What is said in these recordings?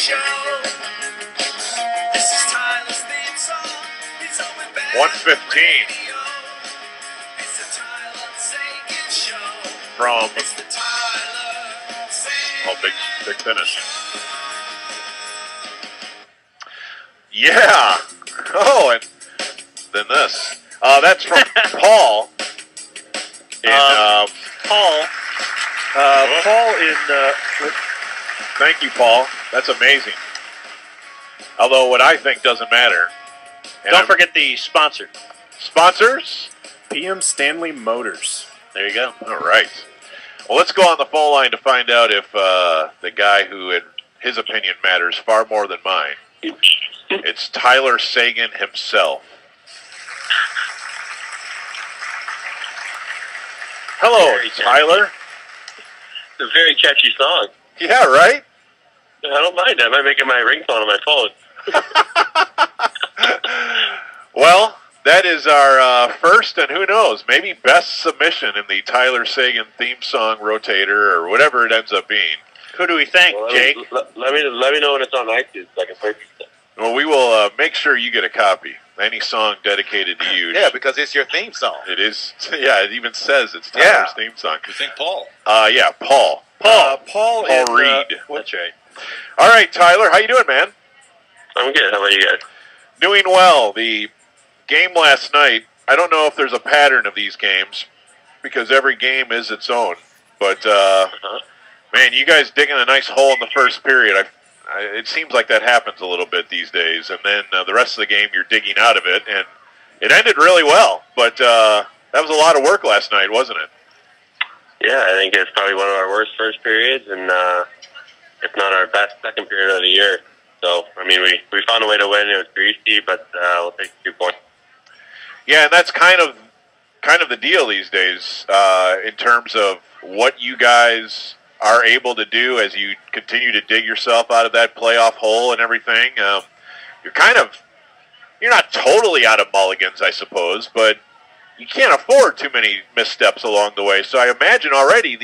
1:15 from big finish. Yeah. Oh, and then this. That's from Paul. Paul in. Thank you, Paul. That's amazing. Although what I think doesn't matter. And Don't forget the sponsor. Sponsors? PM Stanley Motors. There you go. All right. Well, let's go on the phone line to find out if the guy who had his opinion matters far more than mine. It's Tyler Seguin himself. Hello, Tyler. It's a very catchy song. Yeah, right? I don't mind that. I might make it my ringtone on my phone. Well, that is our first and who knows, maybe best submission in the Tyler Seguin theme song rotator or whatever it ends up being. Who do we thank, Well, Jake? Let me know when it's on iTunes so I can purchase it. Well, we will make sure you get a copy. Any song dedicated to you. Yeah, because it's your theme song. It is. Yeah, it even says it's Tyler's theme song. You think Paul? Yeah, Paul. Paul Reed. That's right. All right, Tyler, how you doing, man? I'm good. How about you guys? Doing well. The game last night, I don't know if there's a pattern of these games because every game is its own. But, man, you guys digging a nice hole in the first period. It seems like that happens a little bit these days. And then the rest of the game, you're digging out of it. And it ended really well. But that was a lot of work last night, wasn't it? Yeah, I think it's probably one of our worst first periods, and if not our best second period of the year. So, I mean, we found a way to win. It was greasy, but we'll take 2 points. Yeah, and that's kind of the deal these days in terms of what you guys are able to do as you continue to dig yourself out of that playoff hole and everything. You're not totally out of mulligans, I suppose, but you can't afford too many missteps along the way. So I imagine already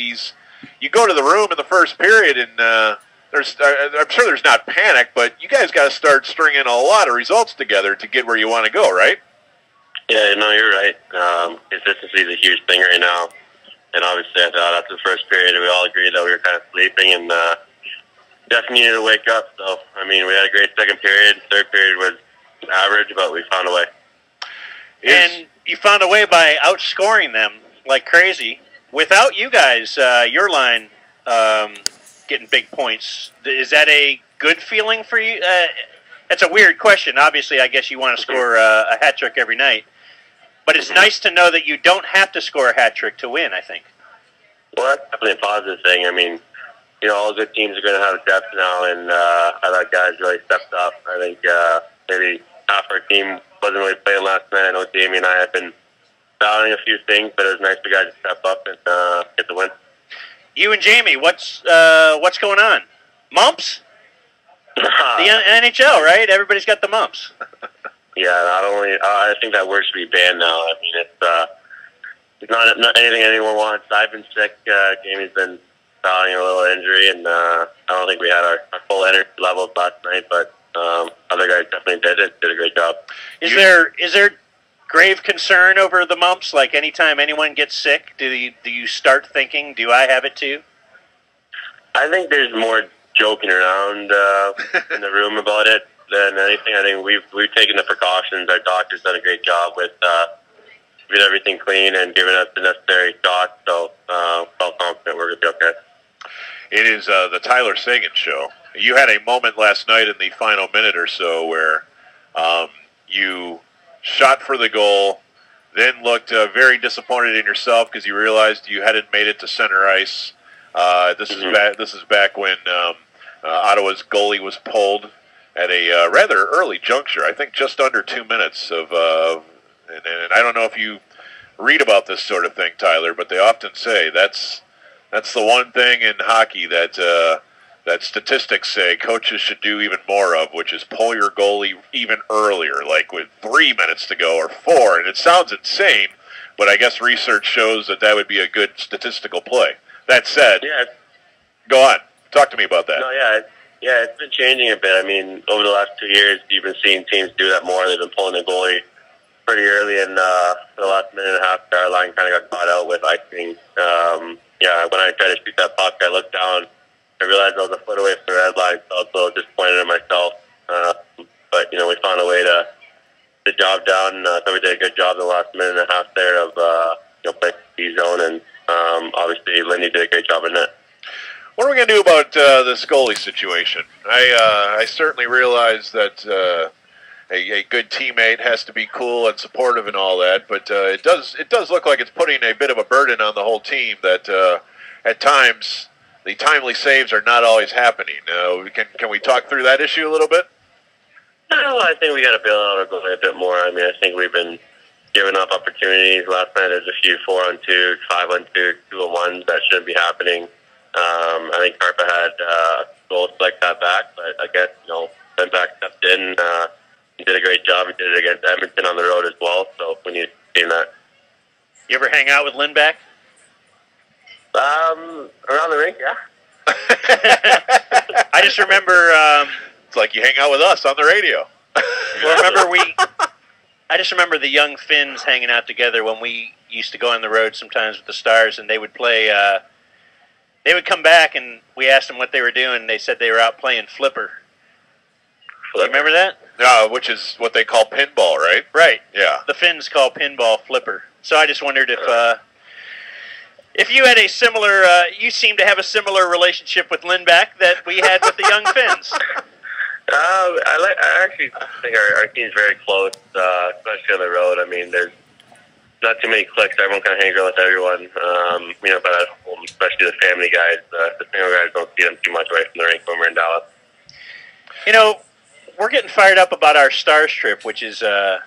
you go to the room in the first period and I'm sure there's not panic, but you guys got to start stringing a lot of results together to get where you want to go, right? Yeah, no, you're right. Consistency is a huge thing right now. And obviously, I thought after the first period, we all agreed that we were kind of sleeping and definitely needed to wake up. So, I mean, we had a great second period. Third period was average, but we found a way. And you found a way by outscoring them like crazy. Without you guys, your line getting big points, is that a good feeling for you? That's a weird question. Obviously, I guess you want to score a hat trick every night. But it's nice to know that you don't have to score a hat trick to win, I think. Well, that's definitely a positive thing. I mean, you know, all good teams are going to have depth now, and I thought guys really stepped up. I think maybe half our team wasn't really playing last night. I know Jamie and I have been battling a few things, but it was nice for guys to step up and get the win. You and Jamie, what's going on? Mumps? The NHL, right? Everybody's got the mumps. Yeah, not only I think that word should be banned now. I mean, it's not anything anyone wants. I've been sick. Jamie's been battling a little injury, and I don't think we had our full energy levels last night. But other guys definitely did a great job. Is there grave concern over the mumps? Like anytime anyone gets sick, do you start thinking, do I have it too? I think there's more joking around in the room about it than anything. I think we've taken the precautions. Our doctor's done a great job with keeping everything clean and giving us the necessary shots. So felt confident we're going to be okay. It is the Tyler Seguin Show. You had a moment last night in the final minute or so where you shot for the goal, then looked very disappointed in yourself because you realized you hadn't made it to center ice. This is back when Ottawa's goalie was pulled at a rather early juncture. I think just under 2 minutes of. And I don't know if you read about this sort of thing, Tyler, but they often say that's the one thing in hockey that statistics say coaches should do even more of, which is pull your goalie even earlier, like with 3 minutes to go or 4. And it sounds insane, but I guess research shows that would be a good statistical play. That said, yeah. Go on. Talk to me about that. No, yeah, Yeah, it's been changing a bit. I mean, over the last 2 years, you've been seeing teams do that more. They've been pulling the goalie pretty early, and for the last minute and a half, our line kind of got caught out with icing. Yeah, when I tried to shoot that puck, I looked down. I realized I was a foot away from the red line, so I was a little disappointed in myself. But, we found a way to get the job done. So we did a good job in the last minute and a half there of playing the zone, and obviously Lindy did a great job in that. What are we going to do about this goalie situation? I certainly realize that a good teammate has to be cool and supportive and all that, but it does look like it's putting a bit of a burden on the whole team that at times the timely saves are not always happening. Can we talk through that issue a little bit? No, I think we got to bail out our goalie a bit more. I mean, I think we've been giving up opportunities. Last night there's a few 4-on-2, 5-on-2, 2-on-1s that shouldn't be happening. I think Carpa had goals like that back, but I guess, Lindback stepped in. He did a great job. He did it against Edmonton on the road as well, so we need to see that. You ever hang out with Lindback? Around the rink, yeah. I just remember... it's like you hang out with us on the radio. I just remember the young Finns hanging out together when we used to go on the road sometimes with the Stars, and they would play... they would come back, and we asked them what they were doing, and they said they were out playing flipper. You remember that? Which is what they call pinball, right? Right. Yeah. The Finns call pinball flipper. So I just wondered if you had a similar, you seem to have a similar relationship with Lindback that we had with the young Finns. I actually think our team's very close, especially on the road. I mean, there's not too many cliques. Everyone kind of hangs around with everyone. But at home, especially the family guys, the single guys don't see them too much away from the rink when we're in Dallas. We're getting fired up about our Stars trip, which is, what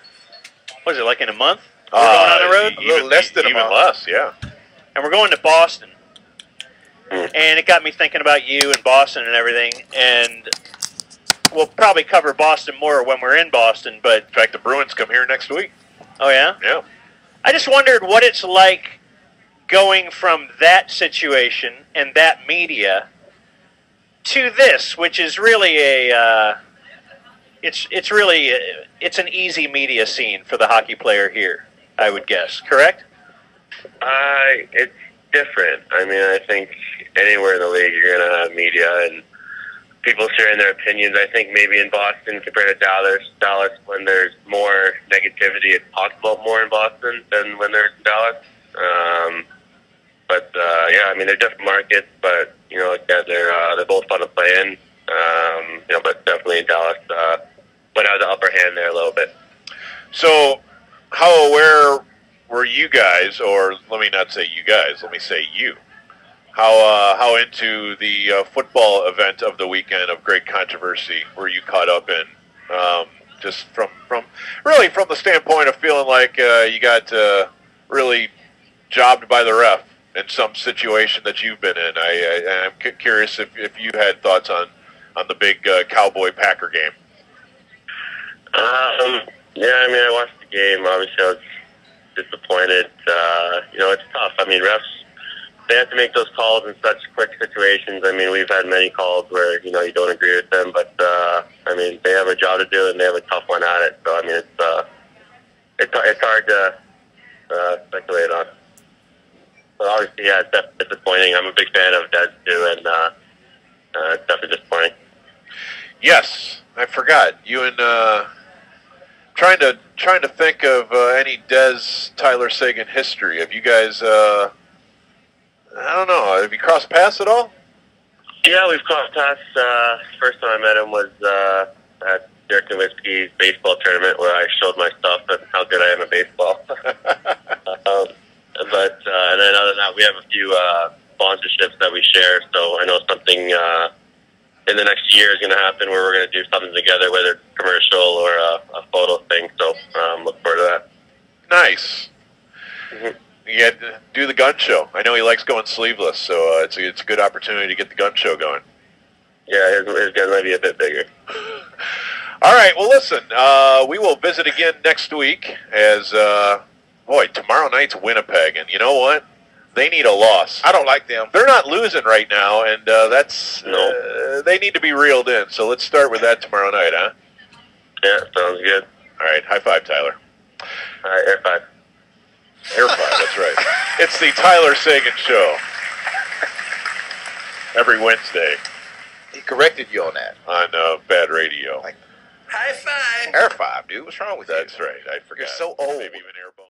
is it, like in a month? We're going on the road? A little less than a month. Less, yeah. And we're going to Boston. And it got me thinking about you and Boston and everything. And we'll probably cover Boston more when we're in Boston. But in fact, the Bruins come here next week. Oh, yeah? Yeah. I just wondered what it's like going from that situation and that media to this, which is really it's an easy media scene for the hockey player here, I would guess. Correct? It's different. I mean, I think anywhere in the league you're going to have media and people sharing their opinions. I think maybe in Boston compared to Dallas, when there's more negativity, it's talked about more in Boston than when there's in Dallas. I mean, they're different markets, but again, they're both fun to play in. But definitely in Dallas, but has the upper hand there a little bit. So, how aware were you guys, or let me not say you guys, let me say you? How into the football event of the weekend of great controversy were you caught up in? Just from the standpoint of feeling like you got really jobbed by the ref in some situation that you've been in. I'm curious if you had thoughts on the big Cowboy-Packer game. Yeah, I mean, I watched the game. Obviously, I was disappointed. It's tough. I mean, refs, they have to make those calls in such quick situations. I mean, we've had many calls where, you don't agree with them, but, I mean, they have a job to do, and they have a tough one at it. So, I mean, it's hard to speculate on. But obviously, yeah, it's definitely disappointing. I'm a big fan of Des, too, and it's definitely disappointing. Yes, I forgot. You and trying to think of any Des Tyler Seguin history. Have you guys? I don't know. Have you crossed paths at all? Yeah, we've crossed paths. First time I met him was at Derek Nowitzki's baseball tournament, where I showed my stuff and how good I am at baseball. And then other than that, we have a few sponsorships that we share. So I know something in the next year is going to happen where we're going to do something together, whether it's a commercial or a photo thing. So look forward to that. Nice. Mm-hmm. You had to do the gun show. I know he likes going sleeveless, so it's a good opportunity to get the gun show going. Yeah, his gun might be a bit bigger. All right, well, listen, we will visit again next week as, tomorrow night's Winnipeg, and you know what? They need a loss. I don't like them. They're not losing right now, and they need to be reeled in. So let's start with that tomorrow night, huh? Yeah, sounds good. All right, high five, Tyler. All right, air five. Air five, that's right. It's the Tyler Seguin Show. Every Wednesday. He corrected you on that. On Bad Radio. High five. Air five, dude. What's wrong with you? That's right. I forgot. You're so old. Maybe even air bone.